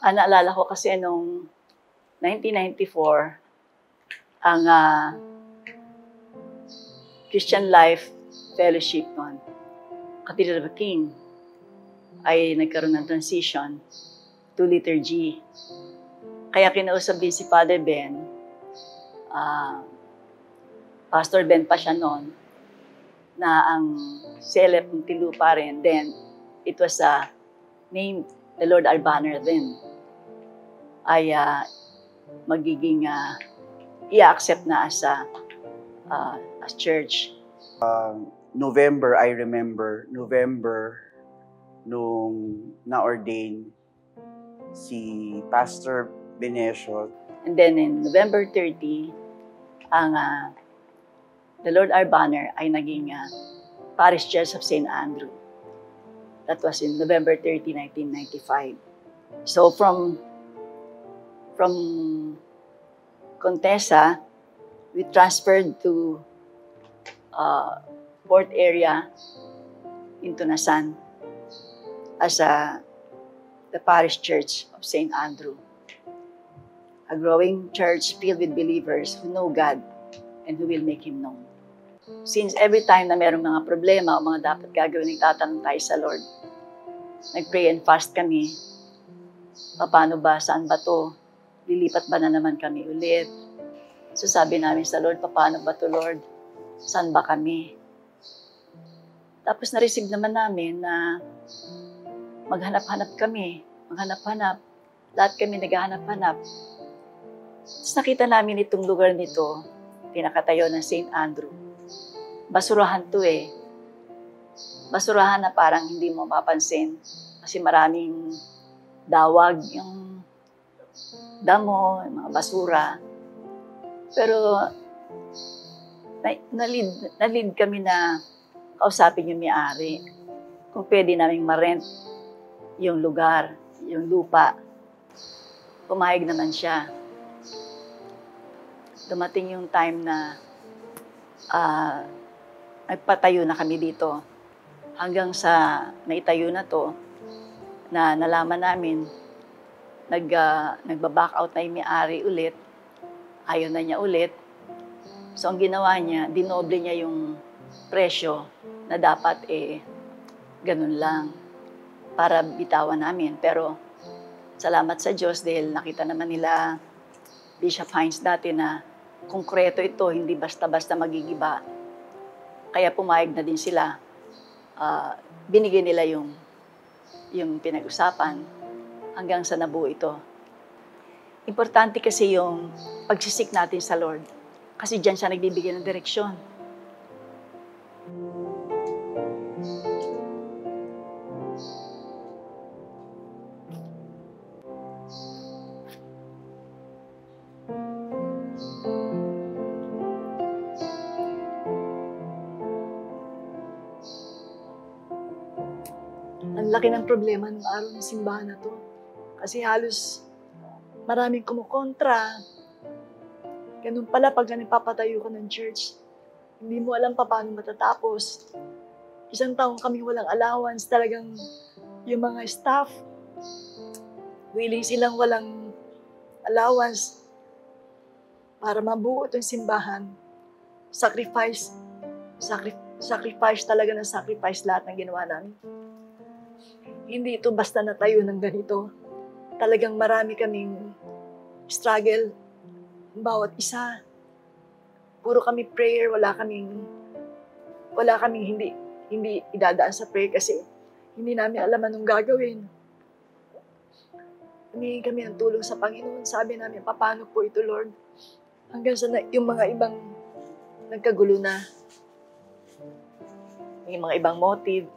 Naalala ko kasi nung 1994, ang Christian Life Fellowship noon, Cathedral of the King, ay nagkaroon ng transition to liturgy. Kaya kinausap din si Father Ben, Pastor Ben pa siya noon, na ang Celeb Muntinlupa rin. Then, it was named the Lord Our Banner then. Ay magiging i-accept na as church. November, I remember, nung na-ordain si Pastor Benesio. And then in November 30, ang the Lord Our Banner ay naging Parish Church of St. Andrew. That was in November 30, 1995. So from Contessa, we transferred to Port area into Nasan as the Parish Church of St. Andrew. A growing church filled with believers who know God and who will make Him known. Since every time na merong mga problema o mga dapat gagawin, nagtatanong tayo sa Lord. Nag-pray and fast kami. Paano ba? Saan ba to? Lilipat ba na naman kami ulit? So sabi namin sa Lord, paano ba to, Lord? Saan ba kami? Tapos na-receive naman namin na maghanap-hanap kami. Maghanap-hanap. Lahat kami naghahanap-hanap. Tapos nakita namin itong lugar nito, pinakatayo ng St. Andrew. Basurahan to eh. Basurahan na parang hindi mo mapapansin. Kasi maraming dawag, yung damo, yung mga basura. Pero nalid kami na kausapin yung may-ari. Kung pwede naming ma-rent yung lugar, yung lupa. Pumayag naman siya. Dumating yung time na nagpatayo na kami dito. Hanggang sa naitayo na to, na nalaman namin, nagba-back out na yung may-ari ulit. Ayaw na niya ulit. So ang ginawa niya, dinoble niya yung presyo na dapat ganun lang para bitawan namin. Pero salamat sa Diyos dahil nakita naman nila Bishop Hines dati na konkreto ito, hindi basta-basta magigiba. Kaya pumayag na din sila. Binigyan nila yung pinag-usapan hanggang sa nabuo ito. Importante kasi yung pagsisik natin sa Lord. Kasi diyan siya nagbibigay ng direksyon. Ang laki ng problema ng araw ng simbahan na to. Kasi halos maraming kumukontra. Ganun pala pag nagpapatayo ka ng church, hindi mo alam pa paano matatapos. Isang taon kami walang allowance. Talagang yung mga staff, willing silang walang allowance para mabuo itong simbahan. Sacrifice talaga ng sacrifice lahat ng ginawa namin. Hindi ito basta natayo ng ganito. Talagang marami kaming struggle. Bawat isa. Puro kami prayer, wala kaming hindi idadaan sa prayer kasi hindi namin alam anong gagawin. Humingi kami ng tulong sa Panginoon. Sabi namin, paano po ito, Lord? Hanggang sa yung mga ibang nagkagulo na. Yung mga ibang motive.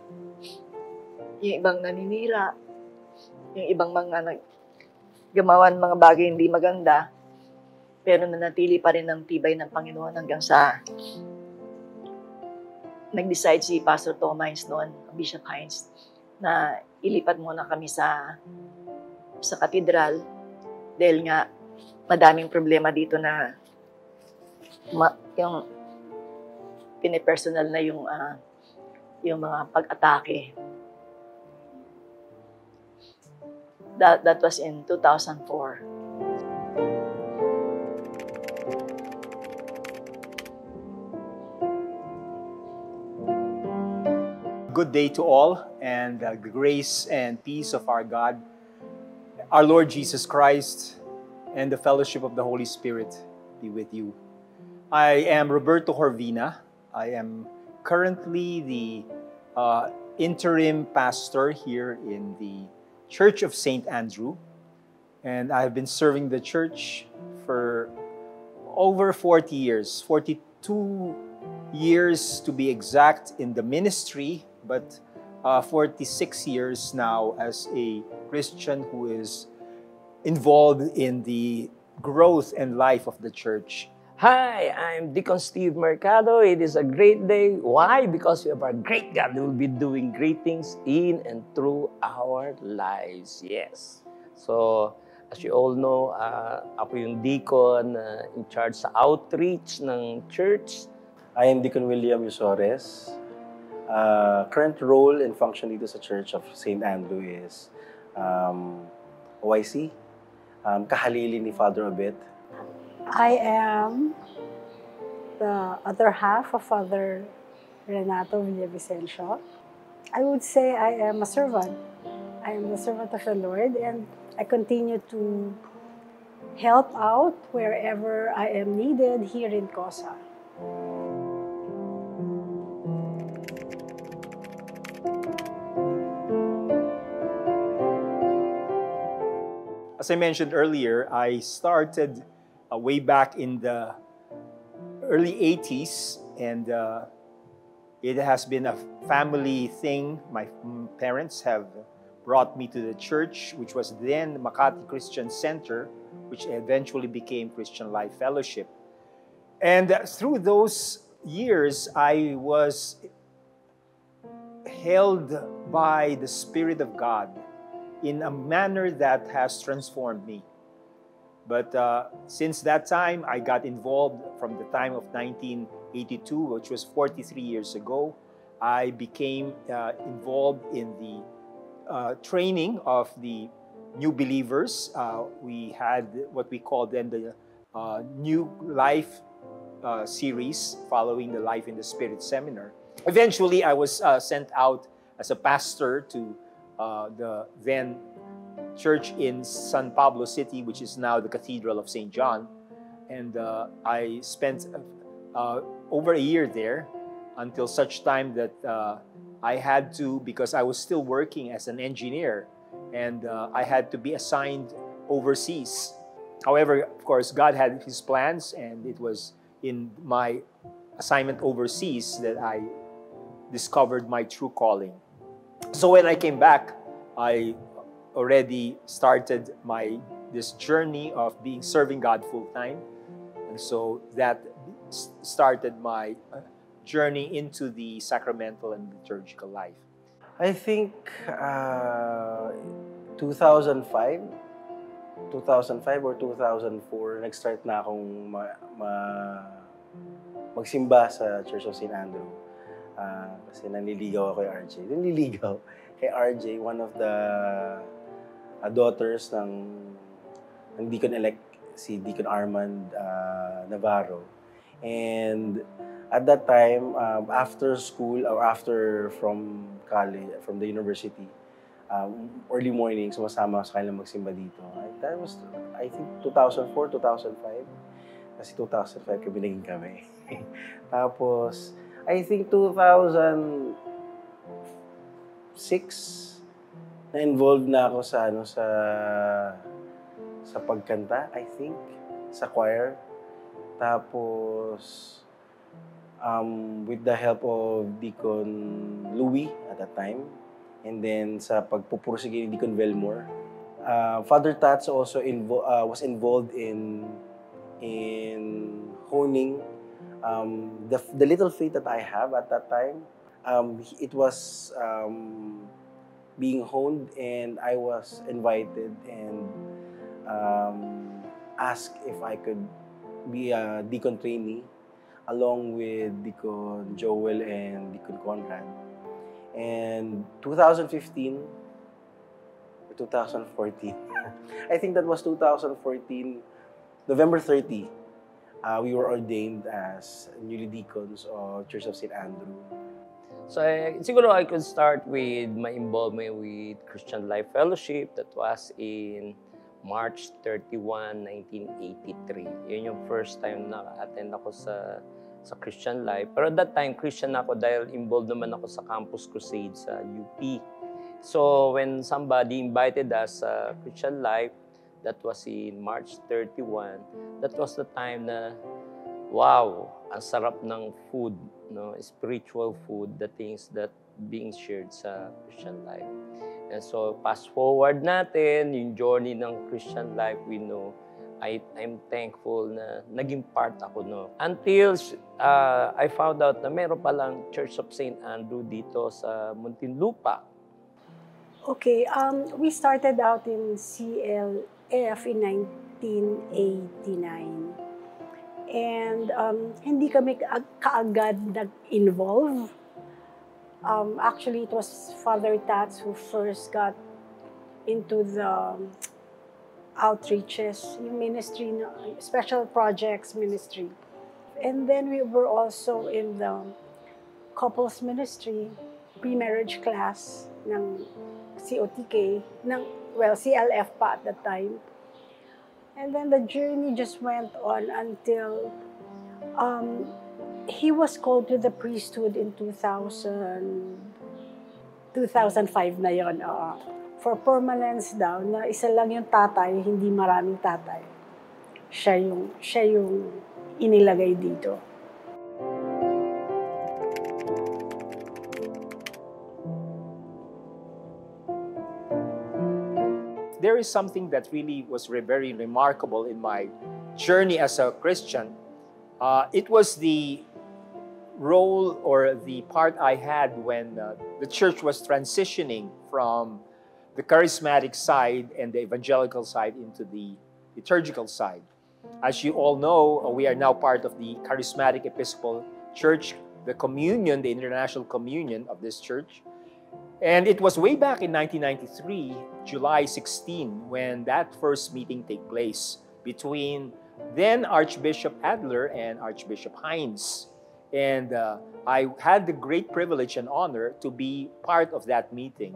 Yung ibang naninira. Yung ibang mga gamawan mga bagay hindi maganda. Pero nanatili pa rin ang tibay ng Panginoon hanggang sa nag-decide si Pastor Thomas noon, Bishop Hines, na ilipat muna kami sa katedral dahil nga madaming problema dito na yung pinipersonal na yung mga pag-atake. That was in 2004. Good day to all, and the grace and peace of our God, our Lord Jesus Christ, and the fellowship of the Holy Spirit be with you. I am Roberto Horvina. I am currently the interim pastor here in the Church of St. Andrew, and I've been serving the church for over 40 years, 42 years to be exact in the ministry, but 46 years now as a Christian who is involved in the growth and life of the church. Hi, I'm Deacon Steve Mercado. It is a great day. Why? Because we have our great God who will be doing great things in and through our lives. Yes. So, as you all know, ako yung deacon in charge sa outreach ng church. I am Deacon William Yusores. Current role and function dito sa Church of St. Andrew is OIC, kahalili ni Father Obet. I am the other half of Father Renato Villavicencio. I would say I am a servant. I am the servant of the Lord, and I continue to help out wherever I am needed here in COSA. As I mentioned earlier, I started way back in the early 80s, and it has been a family thing. My parents have brought me to the church, which was then Makati Christian Center, which eventually became Christian Life Fellowship. And through those years, I was held by the Spirit of God in a manner that has transformed me. But since that time, I got involved from the time of 1982, which was 43 years ago. I became involved in the training of the new believers. We had what we called then the New Life series, following the Life in the Spirit seminar. Eventually, I was sent out as a pastor to the then church in San Pablo City, which is now the Cathedral of St. John. And I spent over a year there until such time that I had to, because I was still working as an engineer, and I had to be assigned overseas. However, of course, God had His plans, and it was in my assignment overseas that I discovered my true calling. So when I came back, I already started this journey of serving God full time, and so that started my journey into the sacramental and liturgical life. I think 2005 or 2004, nag-start na akong magsimba sa Church of St. Andrew. Kasi nanliligaw ako kay RJ. Nanliligaw kay RJ, one of the daughters ng Deacon-elect, si Deacon Armand Navarro. And at that time, after school or after from college, from the university, early morning, sumasama sa kanila magsimba dito. That was, I think, 2004, 2005. Kasi 2005 kami naging kami. Tapos, I think 2006, na-involved na ako sa sa pagkanta, I think, sa choir. Tapos, with the help of Deacon Louie at that time, and then sa pagpupursige ni Deacon Velmore, Father Tats also was involved in honing the little faith that I have at that time. It was being honed, and I was invited and asked if I could be a deacon trainee along with Deacon Joel and Deacon Conrad. And 2015, 2014. I think that was 2014, November 30. We were ordained as newly deacons of Church of St. Andrew. So siguro I could start with my involvement with Christian Life Fellowship that was in March 31, 1983. Yun yung first time na attend ako sa Christian Life. Pero at that time, Christian ako dahil involved naman ako sa Campus Crusade sa UP. So when somebody invited us sa Christian Life, that was in March 31, that was the time na, wow, ang sarap ng food, no? Spiritual food, the things that being shared sa Christian Life. And so, fast forward natin, yung journey ng Christian Life, we know, I'm thankful na naging part ako, no? Until I found out na meron palang Church of St. Andrew dito sa Muntinlupa. Okay, we started out in CLF in 1989. And hindi kami kaagad nag-involve. Actually, it was Father Tats who first got into the outreaches, yung ministry, special projects ministry. And then we were also in the couples ministry, pre-marriage class ng COTK, CLF pa at that time. And then the journey just went on until he was called to the priesthood in 2005 na yon. For permanence daw, na isa lang yung tatay, hindi maraming tatay. Siya yung inilagay dito. There is something that really was very remarkable in my journey as a Christian. It was the role or the part I had when the church was transitioning from the charismatic side and the evangelical side into the liturgical side. As you all know, we are now part of the Charismatic Episcopal Church, the communion, the international communion of this church. And it was way back in 1993, July 16, when that first meeting took place between then Archbishop Adler and Archbishop Hines. And I had the great privilege and honor to be part of that meeting.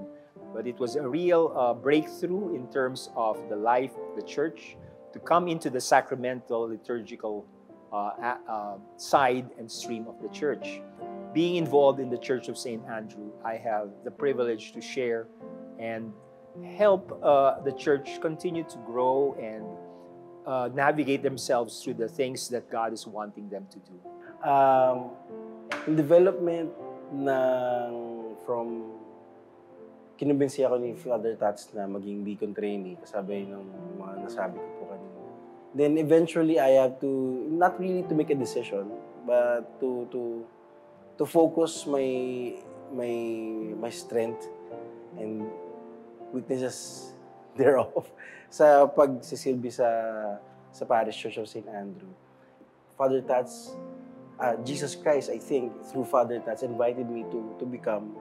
But it was a real breakthrough in terms of the life of the church to come into the sacramental liturgical side and stream of the church. Being involved in the Church of St. Andrew, I have the privilege to share and help the church continue to grow and navigate themselves through the things that God is wanting them to do. Yung development from kinumbinsi ako ni Father Tats na maging deacon trainee, kasabay ng mga nasabi ko po kanina. Then eventually, I have to, not really to make a decision, but to focus my strength and weaknesses thereof sa pagsisilbi sa Parish Church of St. Andrew. Father Tats, Jesus Christ, I think, through Father Tats, invited me to become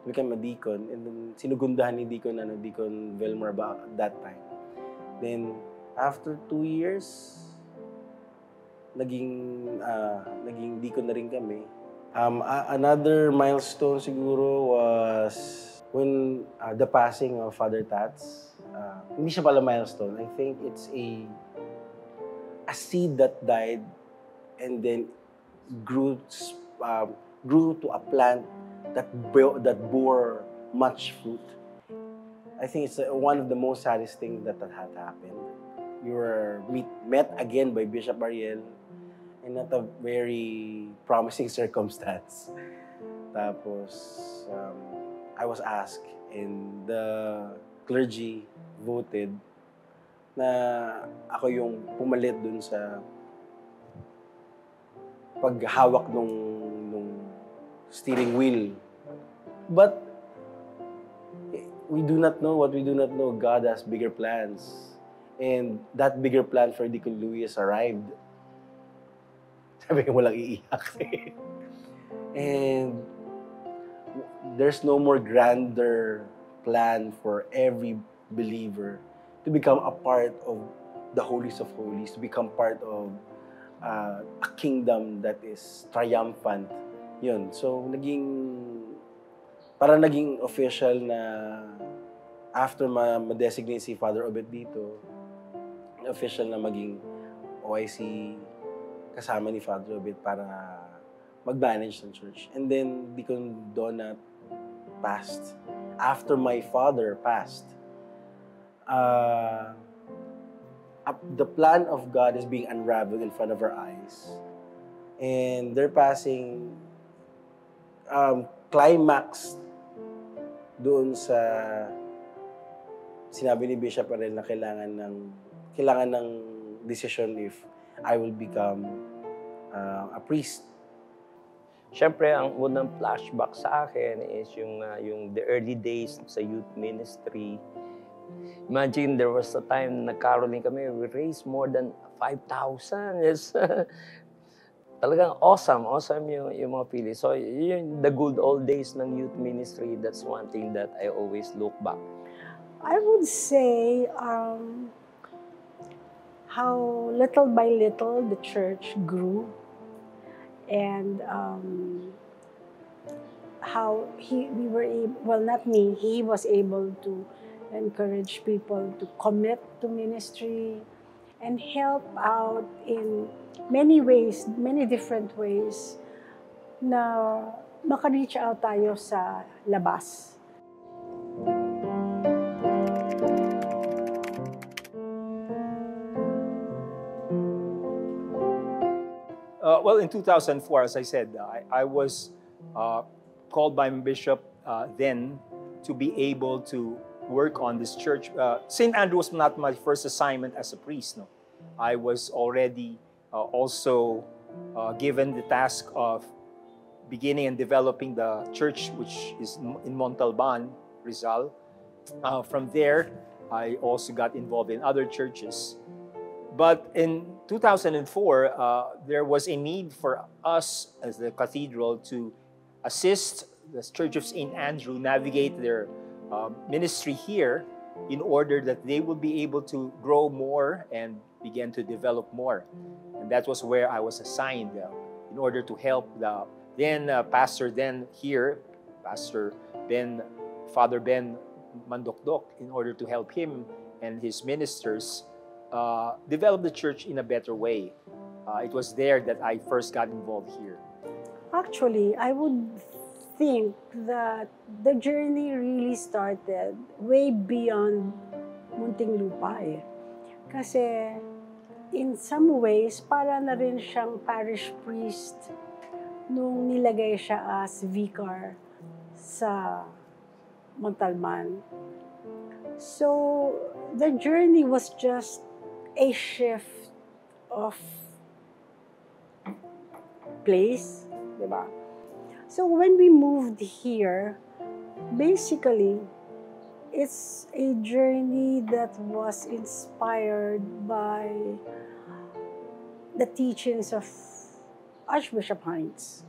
a deacon, and then sinugundahan ni Deacon Velmar at that time. Then, after 2 years, naging deacon na rin kami. Another milestone siguro was when the passing of Father Tats. Hindi siya pala milestone. I think it's a seed that died and then grew to a plant that bore much fruit. I think it's one of the most saddest things that had happened. You were met again by Bishop Ariel in not a very promising circumstance. Tapos, I was asked and the clergy voted na ako yung pumalit dun sa paghawak nung steering wheel. But we do not know what we do not know. God has bigger plans. And that bigger plan for Deacon Louis arrived. Sabi ko, walang iiyak. And there's no more grander plan for every believer to become a part of the holies of holies, to become part of a kingdom that is triumphant. Yun. So, parang naging official na after ma-designate si Father Obet dito, official na maging OIC kasama ni Father Obet para mag-manage ng church. And then, Deacon Donat passed. After my father passed, the plan of God is being unraveled in front of our eyes. And their passing climax doon sa sinabi ni Bishop Arel na kailangan ng decision if I will become a priest. Siyempre, ang unang flashback sa akin is yung the early days sa youth ministry. Imagine, there was a time na nagkaroling kami, we raised more than 5,000. Yes. Talagang awesome yung mga feelings. So, yun, the good old days ng youth ministry, that's one thing that I always look back. I would say how little by little the church grew, and how he was able to encourage people to commit to ministry and help out in many ways, many different ways, na maka-reach out tayo sa labas. Well, in 2004, as I said, I was called by my bishop then to be able to work on this church. St. Andrew was not my first assignment as a priest. No, I was already also given the task of beginning and developing the church, which is in Montalban, Rizal. From there, I also got involved in other churches. But in 2004, there was a need for us as the cathedral to assist the Church of St. Andrew navigate their ministry here in order that they would be able to grow more and begin to develop more. And that was where I was assigned in order to help the then pastor then here, Father Ben Mandokdok, in order to help him and his ministers develop the church in a better way. It was there that I first got involved here. Actually, I would think that the journey really started way beyond Muntinlupa eh. Kasi in some ways, para na rin siyang parish priest nung nilagay siya as vicar sa Montalban. So, the journey was just a shift of place, di ba? So when we moved here, basically, it's a journey that was inspired by the teachings of Archbishop Hines.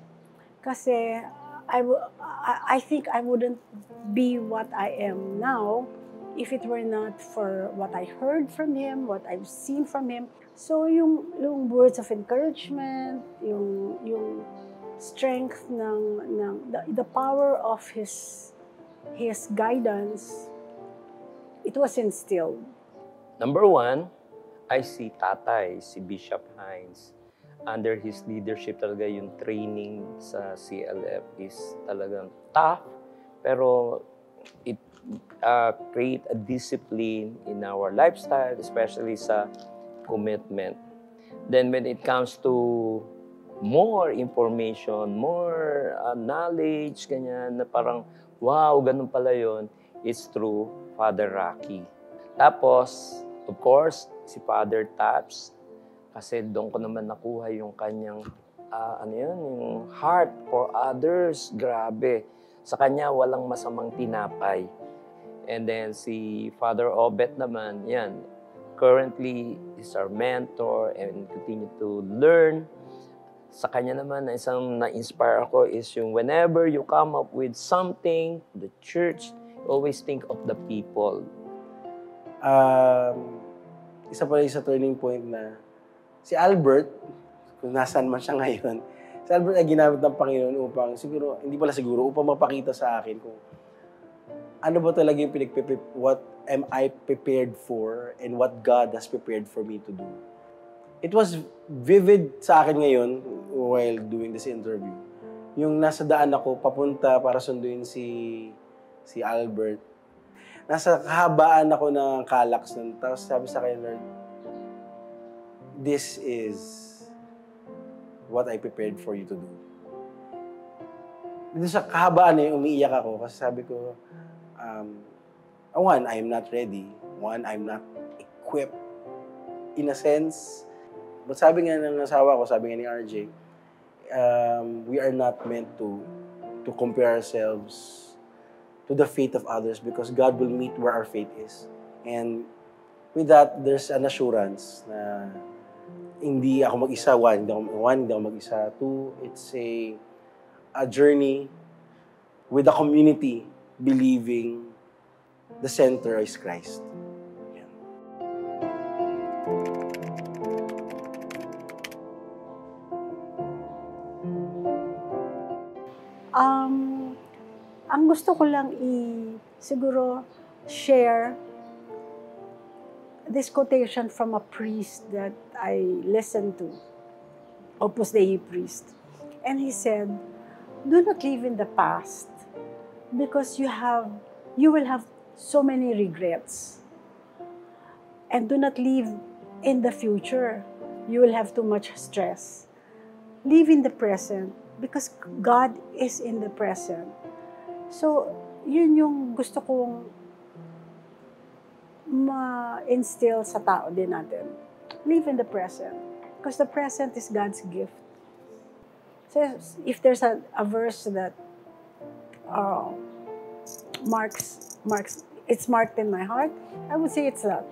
Kasi I think I wouldn't be what I am now if it were not for what I heard from him, what I've seen from him. So yung words of encouragement, yung strength the power of his guidance, it was instilled. Number one, I see Tatay, si Bishop Hines. Under his leadership talaga yung training sa CLF is talagang tough, pero it create a discipline in our lifestyle, especially sa commitment. Then when it comes to more information, more knowledge, ganyan, na parang, wow, ganun pala yun, it's through Father Rocky. Tapos, of course, si Father Taps, kasi doon ko naman nakuha yung kanyang, yung heart for others. Grabe. Sa kanya, walang masamang tinapay. And then si Father Obet naman, yan, currently is our mentor and continue to learn. Sa kanya naman, na isang na-inspire ako is yung whenever you come up with something, the church, always think of the people. Isa pala yung sa turning point na si Albert, kung nasaan man siya ngayon, si Albert ay ginamit ng Panginoon upang, upang mapakita sa akin kung ano ba talaga yung what am I prepared for and what God has prepared for me to do. It was vivid sa akin ngayon while doing this interview. Yung nasa daan ako, papunta para sunduin si Albert. Nasa kahabaan ako ng Calax nun. Tapos sabi sa akin, Lord, this is what I prepared for you to do. Dito sa kahabaan na yung umiiyak ako kasi sabi ko, one, I am not ready. One, I'm not equipped in a sense. But sabi nga ng asawa ko, sabi nga ni RJ, we are not meant to compare ourselves to the faith of others because God will meet where our faith is. And with that, there's an assurance na hindi ako mag-isa. Hindi ako mag-isa. Two, it's a journey with a community believing the center is Christ. Yan. Ang gusto ko lang siguro share this quotation from a priest that I listened to, Opus Dei priest. And he said, do not live in the past because you will have so many regrets. And do not live in the future. You will have too much stress. Live in the present because God is in the present. So, yun yung gusto kong ma-instill sa tao din natin. Live in the present. Because the present is God's gift. So, if there's a verse that it's marked in my heart, I would say it's that.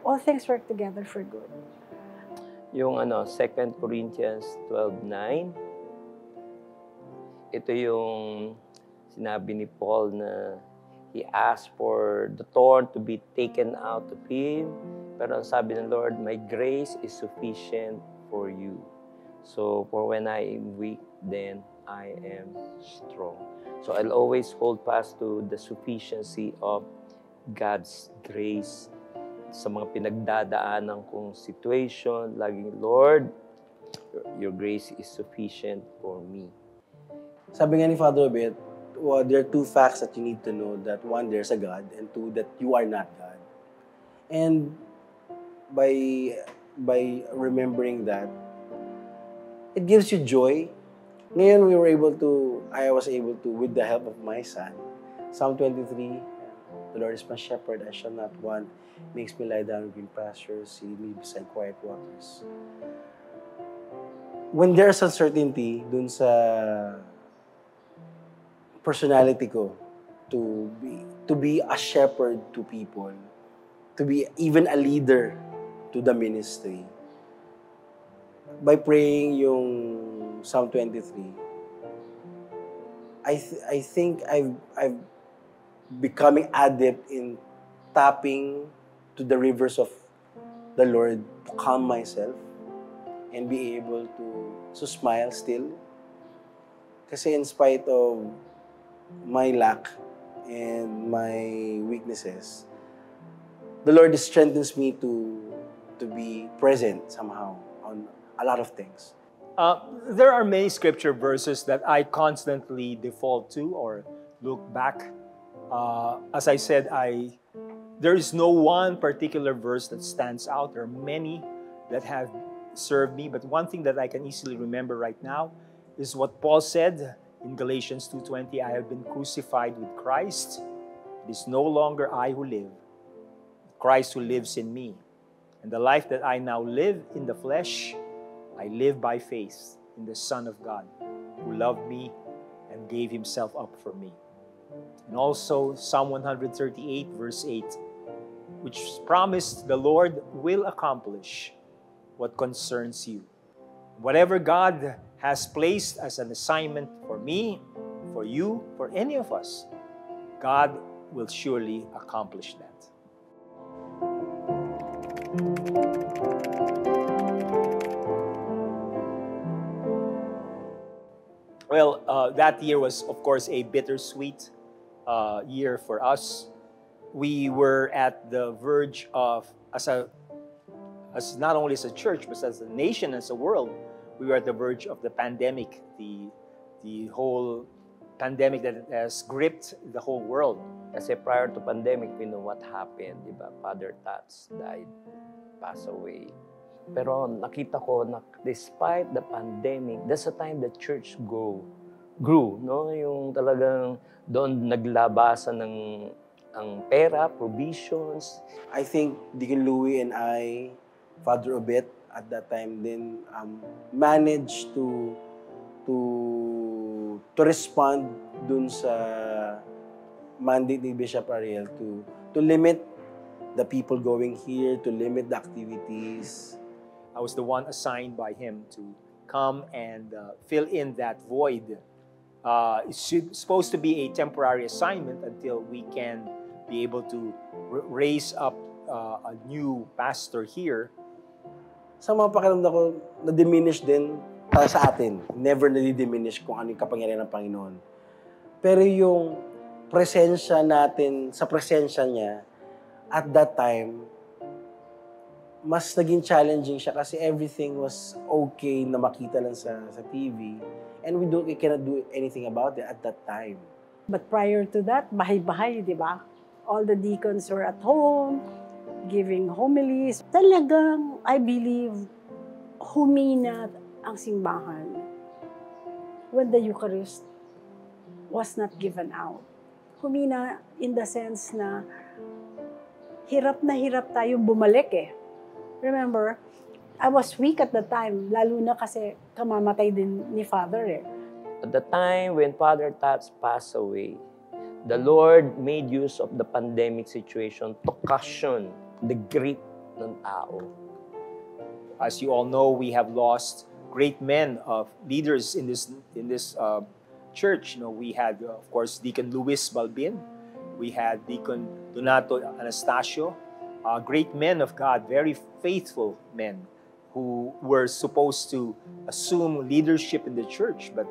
All things work together for good. Yung 2 Corinthians 12:9, ito yung sinabi ni Paul na he asked for the thorn to be taken out of him. Pero ang sabi ng Lord, my grace is sufficient for you. So, for when I am weak, then I am strong. So, I'll always hold fast to the sufficiency of God's grace sa mga pinagdadaanan kong situation. Laging, Lord, your grace is sufficient for me. Sabi nga ni Father Obet, there are two facts that you need to know. That one, there's a God, and two, that you are not God. And by remembering that, it gives you joy. Ngayon, I was able to, with the help of my son, Psalm 23, the Lord is my shepherd, I shall not want. Makes me lie down in green pastures, he leads me beside quiet waters. When there's uncertainty dun sa personality ko to be a shepherd to people, to be even a leader to the ministry. By praying yung Psalm 23, I think I've becoming adept in tapping to the rivers of the Lord to calm myself and be able to smile still. Kasi in spite of my lack and my weaknesses, the Lord strengthens me to be present somehow on a lot of things. There are many scripture verses that I constantly default to or look back. As I said, there is no one particular verse that stands out. There are many that have served me, but one thing that I can easily remember right now is what Paul said in Galatians 2:20, I have been crucified with Christ. It is no longer I who live, Christ who lives in me. And the life that I now live in the flesh, I live by faith in the Son of God, who loved me and gave himself up for me. And also Psalm 138 verse 8, which promised the Lord will accomplish what concerns you. Whatever God has placed as an assignment for me, for you, for any of us, God will surely accomplish that. that year was, of course, a bittersweet year for us. We were at the verge of, as not only as a church, but as a nation, as a world, we were at the verge of the pandemic, the whole pandemic that has gripped the whole world. Kasi prior to pandemic, we know what happened, di ba? Father Tats died, passed away. Pero nakita ko na despite the pandemic, that's the time the church grew, no? Yung talagang doon naglabasan ng ang pera, provisions. I think Deacon Louie and I, Father Obet, at that time then managed to respond dun sa mandate ni Bishop Ariel to limit the people going here, to limit the activities. I was the one assigned by him to come and fill in that void. It's supposed to be a temporary assignment until we can be able to raise up a new pastor here. Sa mga pakiramdam ko, na-diminish din para sa atin. Never na-diminish kung ano yung kapangyarihan ng Panginoon. Pero yung presensya natin, sa presensya niya, at that time, mas naging challenging siya kasi everything was okay na makita lang sa TV. And we cannot do anything about it at that time. But prior to that, bahay-bahay, di ba? All the deacons were at home, giving homilies. Talagang, I believe, humina ang simbahan when the Eucharist was not given out. Humina in the sense na hirap tayong bumalik eh. Remember, I was weak at the time, lalo na kasi kamamatay din ni Father eh. At the time when Father Tats passed away, the Lord made use of the pandemic situation to cushion the grip ng tao. As you all know, we have lost great men of leaders in this church. You know, we had, of course, Deacon Luis Balbin. We had Deacon Donato Anastasio, great men of God, very faithful men who were supposed to assume leadership in the church, but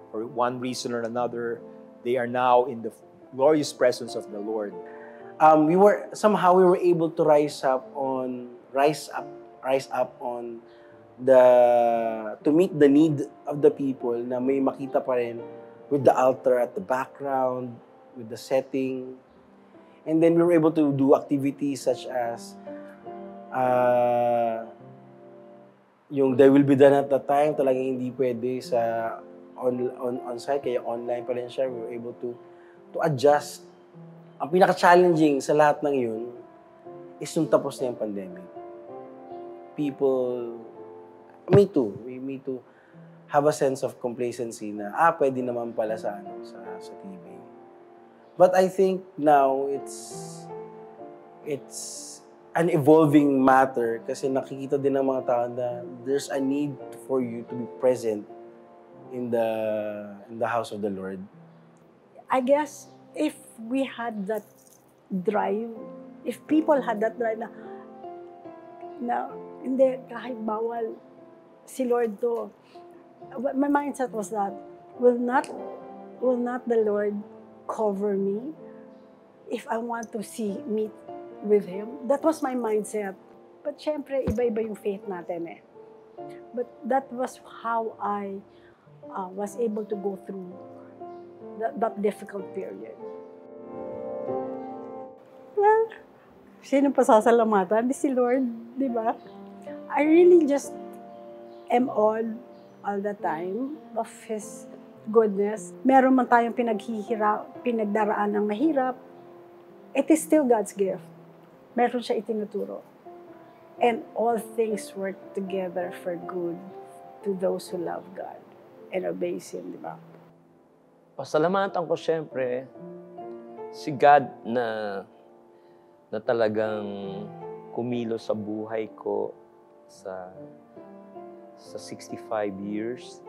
for one reason or another, they are now in the glorious presence of the Lord. We were able to rise up on to meet the need of the people na may makita pa rin with the altar at the background, with the setting. And then we were able to do activities such as yung They Will Be Done at the time, talagang hindi pwede sa on-site, kaya online pa rin siya. We were able to adjust. Ang pinaka-challenging sa lahat ng yun is yung tapos na yung pandemic. People, me too, have a sense of complacency na, pwede naman pala sa TV. But I think now it's an evolving matter kasi nakikita din ng mga tao na there's a need for you to be present in the house of the Lord. I guess if we had that drive, if people had that drive na hindi, kahit bawal si Lord to, my mindset was that, will not the Lord cover me if I want to meet with Him? That was my mindset. But syempre, iba-iba yung faith natin eh. But that was how I was able to go through that difficult period. Well, sino pa sasalamatan? Di si Lord, di ba? I really just am all the time of His goodness. Meron man tayong pinagdaraan ng mahirap, it is still God's gift. Meron siya itinuturo. And all things work together for good to those who love God and obeys Him, di ba? Pasalamatan ko siyempre si God na talagang kumilo sa buhay ko sa 65 years.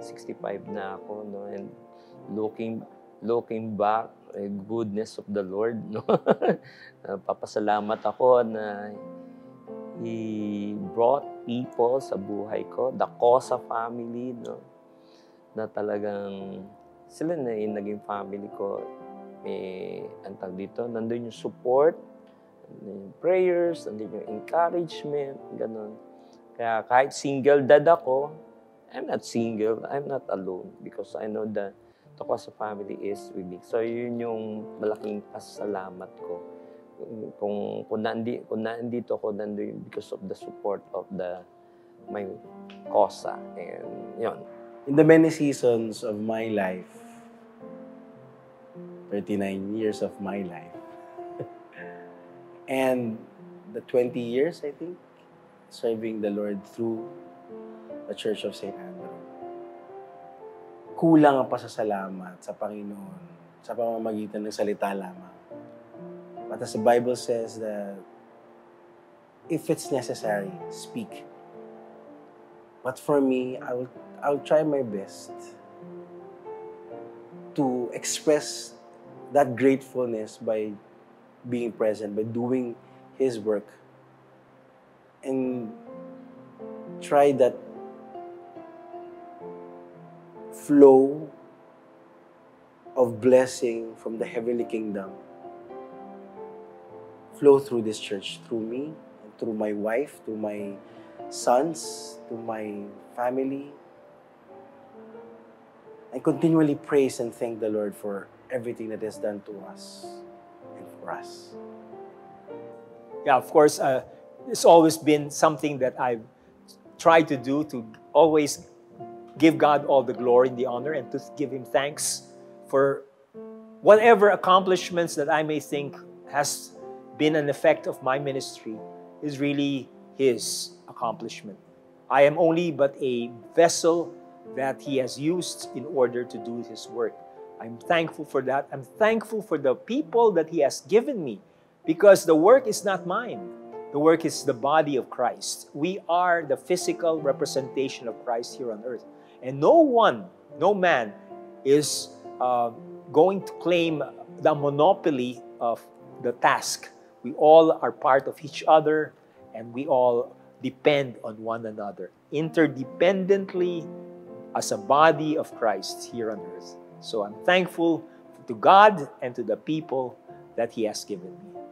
65 na ako, no? And looking back, goodness of the Lord, no? Papasalamat ako na He brought people sa buhay ko, the Cosa family, no? na talagang sila na yung naging family ko. Ang tawag dito, nandun yung support, nandun yung prayers, nandun yung encouragement, ganun. Kaya kahit single dad ako, I'm not single, I'm not alone because I know that Tokosa family is with me. So yun yung malaking pasalamat ko. Kung nandito ako, nandun because of the support of my Kosa. And yun. In the many seasons of my life, 39 years of my life, and the 20 years, I think, serving the Lord through the Church of St. Andrew, kulang ang pasasalamat sa Panginoon sa pamamagitan ng salita lamang. But as the Bible says that if it's necessary, speak. But for me, I'll try my best to express that gratefulness by being present, by doing His work, and try that flow of blessing from the heavenly kingdom flow through this church, through me, and through my wife, through my sons, to my family, and continually praise and thank the Lord for everything that is done to us and for us. Yeah, of course, it's always been something that I've tried to do, to always give God all the glory and the honor, and to give Him thanks for whatever accomplishments that I may think has been an effect of my ministry is really His accomplishment. I am only but a vessel that He has used in order to do His work. I'm thankful for that. I'm thankful for the people that He has given me, because the work is not mine. The work is the body of Christ. We are the physical representation of Christ here on earth. And no man is going to claim the monopoly of the task. We all are part of each other, and we all depend on one another, interdependently as a body of Christ here on earth. So I'm thankful to God and to the people that He has given me.